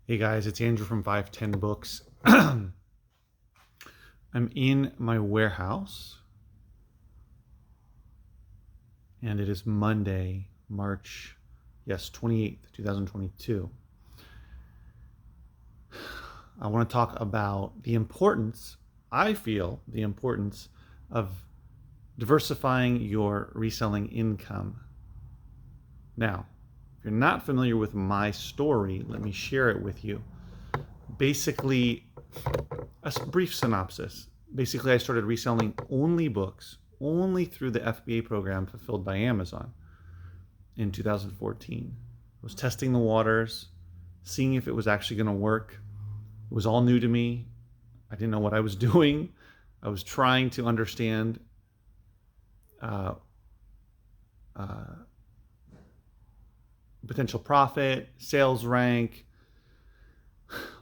Hey guys, it's Andrew from 510 Books. I'm in my warehouse and it is Monday, March 28th, 2022. I want to talk about I feel the importance of diversifying your reselling income. Now, if you're not familiar with my story, let me share it with you. Basically, a brief synopsis. Basically, I started reselling only books, only through the FBA program fulfilled by Amazon in 2014. I was testing the waters, seeing if it was actually going to work. It was all new to me. I didn't know what I was doing. I was trying to understand uh, potential profit, sales rank,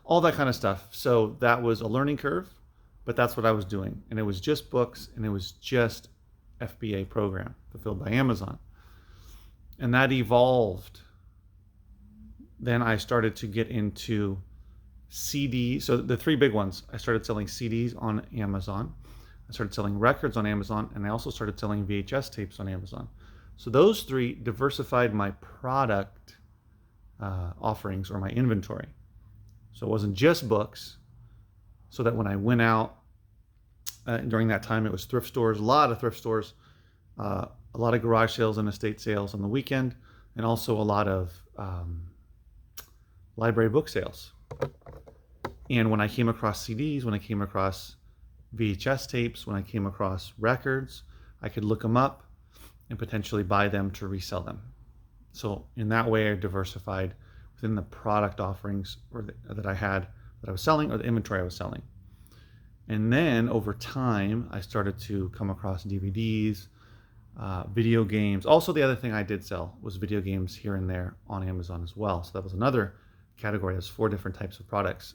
all that kind of stuff. So that was a learning curve, but that's what I was doing. And it was just books and it was just FBA program fulfilled by Amazon. And that evolved. Then I started to get into CDs. So the three big ones, I started selling CDs on Amazon. I started selling records on Amazon, and I also started selling VHS tapes on Amazon. So those three diversified my product offerings or my inventory. So it wasn't just books, so that when I went out during that time, it was thrift stores, a lot of thrift stores, a lot of garage sales and estate sales on the weekend, and also a lot of library book sales. And when I came across CDs, when I came across VHS tapes, when I came across records, I could look them up and potentially buy them to resell them. So in that way, I diversified within the product offerings that I was selling, or the inventory I was selling. And then over time, I started to come across DVDs, video games. Also, the other thing I did sell was video games here and there on Amazon as well. So that was another category. There's 4 different types of products,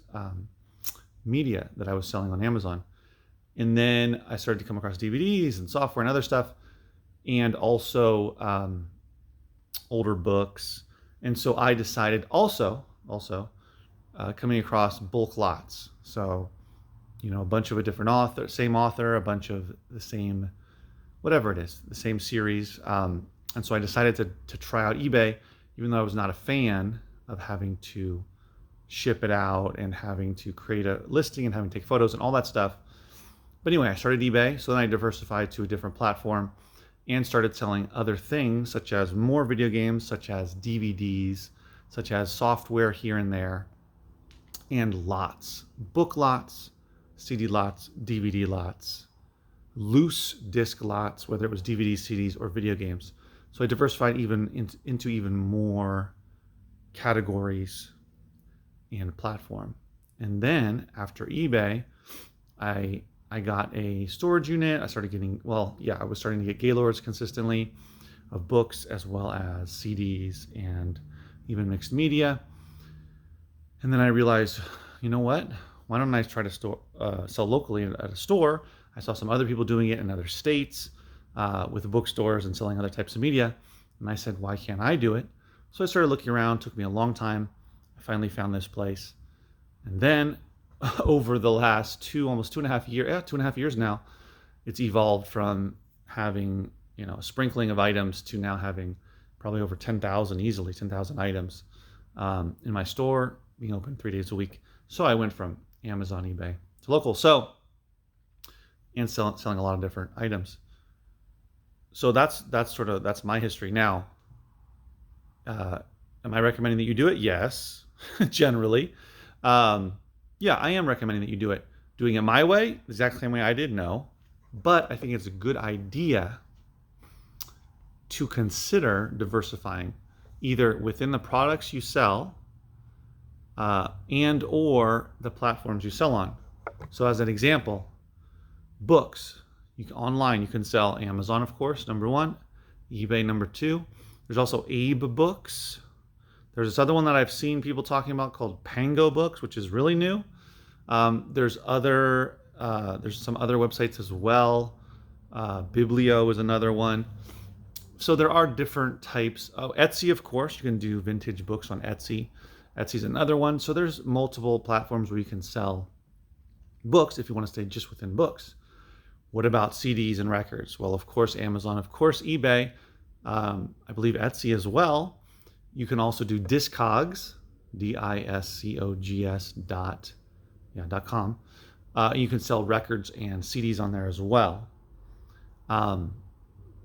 media that I was selling on Amazon. And then I started to come across DVDs and software and other stuff, and also older books. And so I decided also coming across bulk lots. So, a bunch of a different author, same author, a bunch of the same, whatever it is, the same series. And so I decided to try out eBay, even though I was not a fan of having to ship it out and having to create a listing and having to take photos and all that stuff. But anyway, I started eBay, so then I diversified to a different platform and started selling other things, such as more video games, such as DVDs, such as software here and there, and lots, book lots, CD lots, DVD lots, loose disc lots, whether it was DVDs, CDs, or video games. So I diversified into even more categories and platform. And then after eBay, I got a storage unit. I was starting to get Gaylords consistently of books as well as CDs and even mixed media. And then I realized, you know what? Why don't I try to sell locally at a store? I saw some other people doing it in other states with bookstores and selling other types of media. And I said, why can't I do it? So I started looking around. It took me a long time. I finally found this place. And then over the last almost 2.5 years now, it's evolved from having, a sprinkling of items to now having probably over 10,000 items in my store, being open 3 days a week. So I went from Amazon, eBay to local. And selling a lot of different items. So that's my history. Now, am I recommending that you do it? Yes, generally. Yeah, I am recommending that you do it. Doing it my way, the exact same way I did, no. But I think it's a good idea to consider diversifying either within the products you sell and or the platforms you sell on. So as an example, books. Online, you can sell Amazon, of course, number 1. eBay, number 2. There's also Abe Books. There's this other one that I've seen people talking about called Pango Books, which is really new. There's some other websites as well. Biblio is another one. So there are different types. Oh, Etsy, of course, you can do vintage books on Etsy. Etsy's another one. So there's multiple platforms where you can sell books if you want to stay just within books. What about CDs and records? Well, of course, Amazon, of course, eBay, I believe Etsy as well. You can also do Discogs, DISCOGS .com. You can sell records and CDs on there as well. I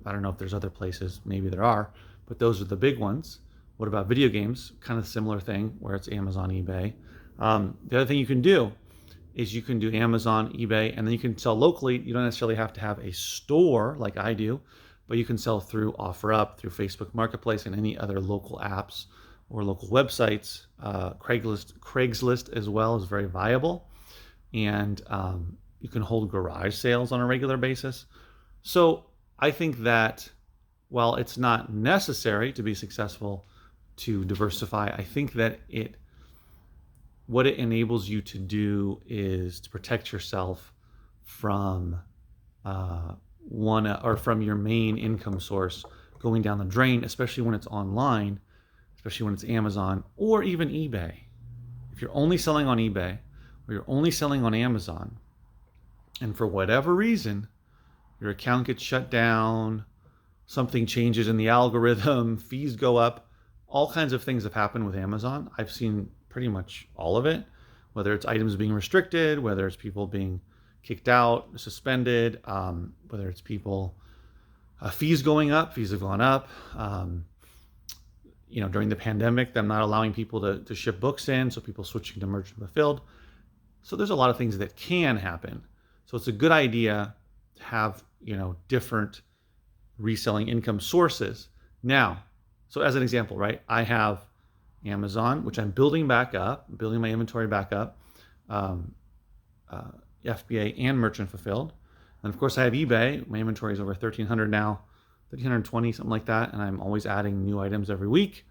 don't know if there's other places, maybe there are, but those are the big ones. What about video games? Kind of similar thing where it's Amazon, eBay. The other thing you can do is you can do Amazon, eBay, and then you can sell locally. You don't necessarily have to have a store like I do, but you can sell through OfferUp, through Facebook Marketplace, and any other local apps or local websites. Craigslist as well is very viable. And you can hold garage sales on a regular basis. So I think that while it's not necessary to be successful to diversify, I think that what it enables you to do is to protect yourself from from your main income source going down the drain, especially when it's online, especially when it's Amazon or even eBay. If you're only selling on eBay or you're only selling on Amazon, and for whatever reason, your account gets shut down, something changes in the algorithm, fees go up, all kinds of things have happened with Amazon. I've seen pretty much all of it, whether it's items being restricted, whether it's people being kicked out, suspended, whether it's people, fees going up, fees have gone up. During the pandemic, them not allowing people to ship books in, so people switching to merchant fulfilled. So there's a lot of things that can happen. So it's a good idea to have, different reselling income sources. Now, so as an example, right, I have Amazon, which I'm building back up, building my inventory back up, FBA and merchant fulfilled. And of course I have eBay. My inventory is over 1,300 now, 1,320, something like that. And I'm always adding new items every week.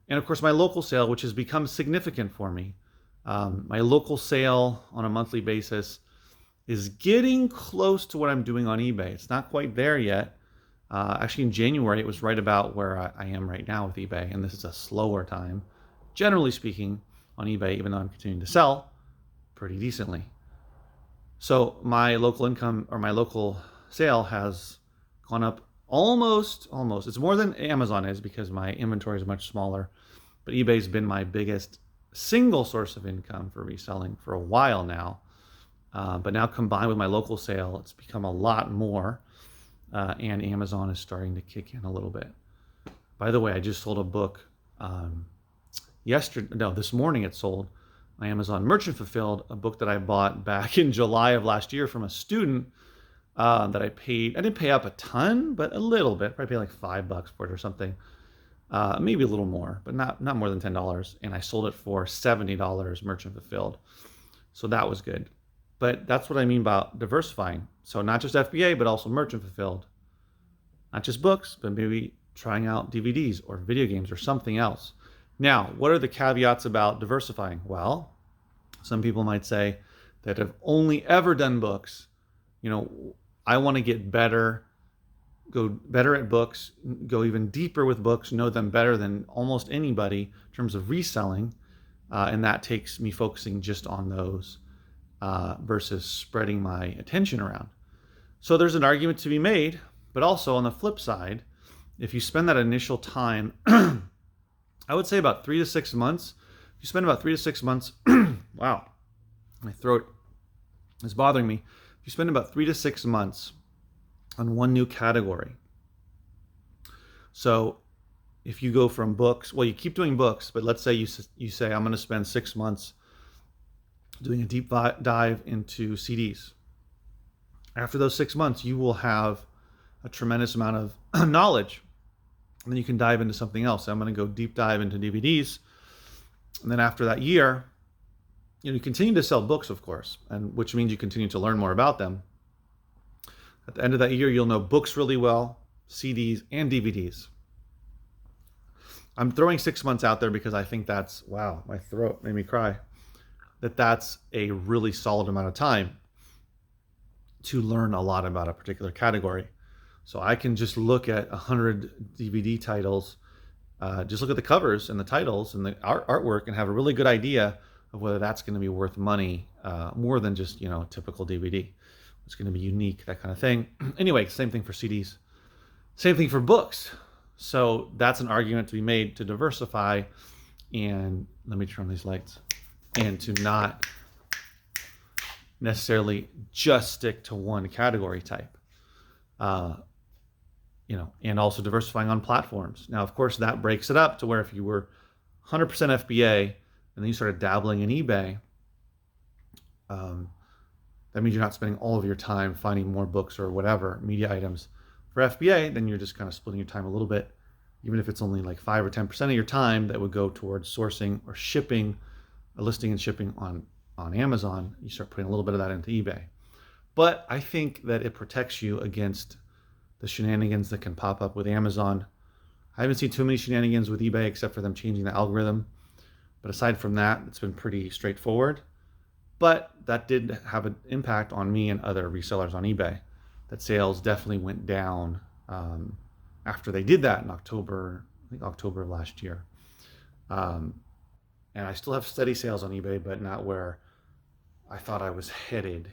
And of course my local sale, which has become significant for me. My local sale on a monthly basis is getting close to what I'm doing on eBay. It's not quite there yet. Actually in January, it was right about where I am right now with eBay. And this is a slower time, generally speaking, on eBay, even though I'm continuing to sell pretty decently. So my local income or my local sale has gone up almost. It's more than Amazon is because my inventory is much smaller. But eBay's been my biggest single source of income for reselling for a while now. But now combined with my local sale, it's become a lot more. And Amazon is starting to kick in a little bit. By the way, I just sold a book this morning it sold. My Amazon Merchant Fulfilled, a book that I bought back in July of last year from a student that I paid. I didn't pay up a ton, but a little bit. Probably paid like $5 for it or something. Maybe a little more, but not more than $10. And I sold it for $70 Merchant Fulfilled. So that was good. But that's what I mean about diversifying. So not just FBA, but also merchant fulfilled. Not just books, but maybe trying out DVDs or video games or something else. Now, what are the caveats about diversifying? Well, some people might say that have only ever done books. I want to get better, go better at books, go even deeper with books, know them better than almost anybody in terms of reselling. And that takes me focusing just on those. Versus spreading my attention around. So there's an argument to be made, but also on the flip side, if you spend that initial time, I would say about 3 to 6 months. If you spend about 3 to 6 months, wow, my throat is bothering me. If you spend about 3 to 6 months on one new category, so if you go from books, well, you keep doing books, but let's say you say, I'm going to spend 6 months doing a deep dive into CDs. After those 6 months, you will have a tremendous amount of knowledge. And then you can dive into something else. So I'm going to go deep dive into DVDs. And then after that year, you continue to sell books, of course, and which means you continue to learn more about them. At the end of that year, you'll know books really well, CDs, and DVDs. I'm throwing 6 months out there because I think that's, wow, my throat made me cry. That's a really solid amount of time to learn a lot about a particular category. So I can just look at 100 DVD titles Just look at the covers and the titles and the artwork and have a really good idea of whether that's going to be worth money, more than just, a typical DVD. It's going to be unique, that kind of thing. Anyway, same thing for CDs. Same thing for books. So that's an argument to be made to diversify, and let me turn on these lights, and to not necessarily just stick to one category type. And also diversifying on platforms. Now, of course, that breaks it up to where if you were 100% FBA and then you started dabbling in eBay, that means you're not spending all of your time finding more books or whatever, media items for FBA, then you're just kind of splitting your time a little bit, even if it's only like 5 or 10% of your time that would go towards sourcing or shipping, a listing and shipping on Amazon. You start putting a little bit of that into eBay. But I think that it protects you against the shenanigans that can pop up with Amazon. I haven't seen too many shenanigans with eBay except for them changing the algorithm. But aside from that, it's been pretty straightforward. But that did have an impact on me and other resellers on eBay. That sales definitely went down after they did that in October, I think October of last year. And I still have steady sales on eBay, but not where I thought I was headed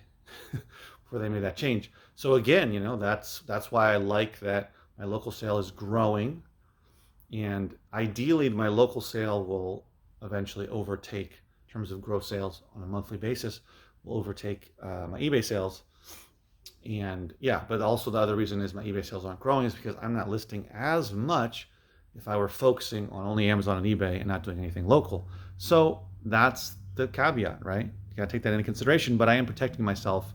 before they made that change. So again, that's why I like that my local sale is growing, and ideally my local sale will eventually overtake, in terms of gross sales on a monthly basis, will overtake my eBay sales. And but also the other reason is my eBay sales aren't growing is because I'm not listing as much if I were focusing on only Amazon and eBay and not doing anything local. So that's the caveat, right? You gotta take that into consideration, but I am protecting myself.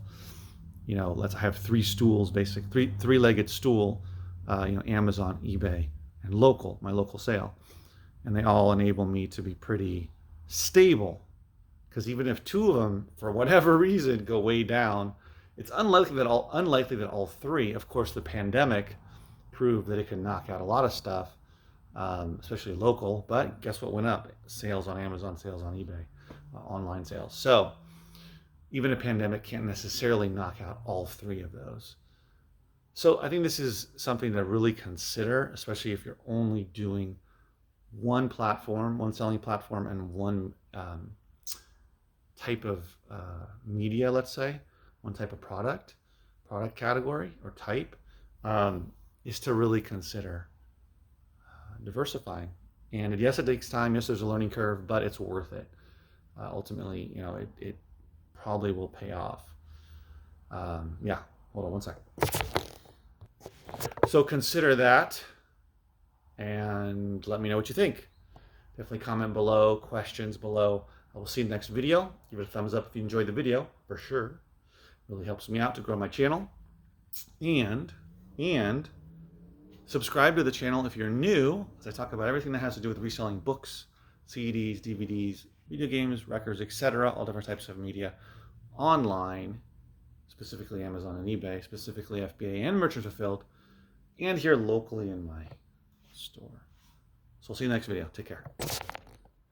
I have 3 stools, basically three-legged stool, Amazon, eBay, and my local sale. And they all enable me to be pretty stable, because even if 2 of them, for whatever reason, go way down, it's unlikely that all 3, of course, the pandemic proved that it can knock out a lot of stuff, especially local, but guess what went up? Sales on Amazon, sales on eBay, online sales. So even a pandemic can't necessarily knock out all 3 of those. So I think this is something to really consider, especially if you're only doing one platform, one selling platform, and one type of media, let's say, one type of product category or type, is to really consider diversifying. And yes, it takes time. Yes, there's a learning curve, but it's worth it. Ultimately, it probably will pay off. Hold on one second. So consider that and let me know what you think. Definitely comment below, questions below. I will see you in the next video. Give it a thumbs up if you enjoyed the video, for sure. It really helps me out to grow my channel. And subscribe to the channel if you're new, as I talk about everything that has to do with reselling books, CDs, DVDs, video games, records, etc., all different types of media online, specifically Amazon and eBay, specifically FBA and Merchant Fulfilled, and here locally in my store. So I'll see you in the next video. Take care.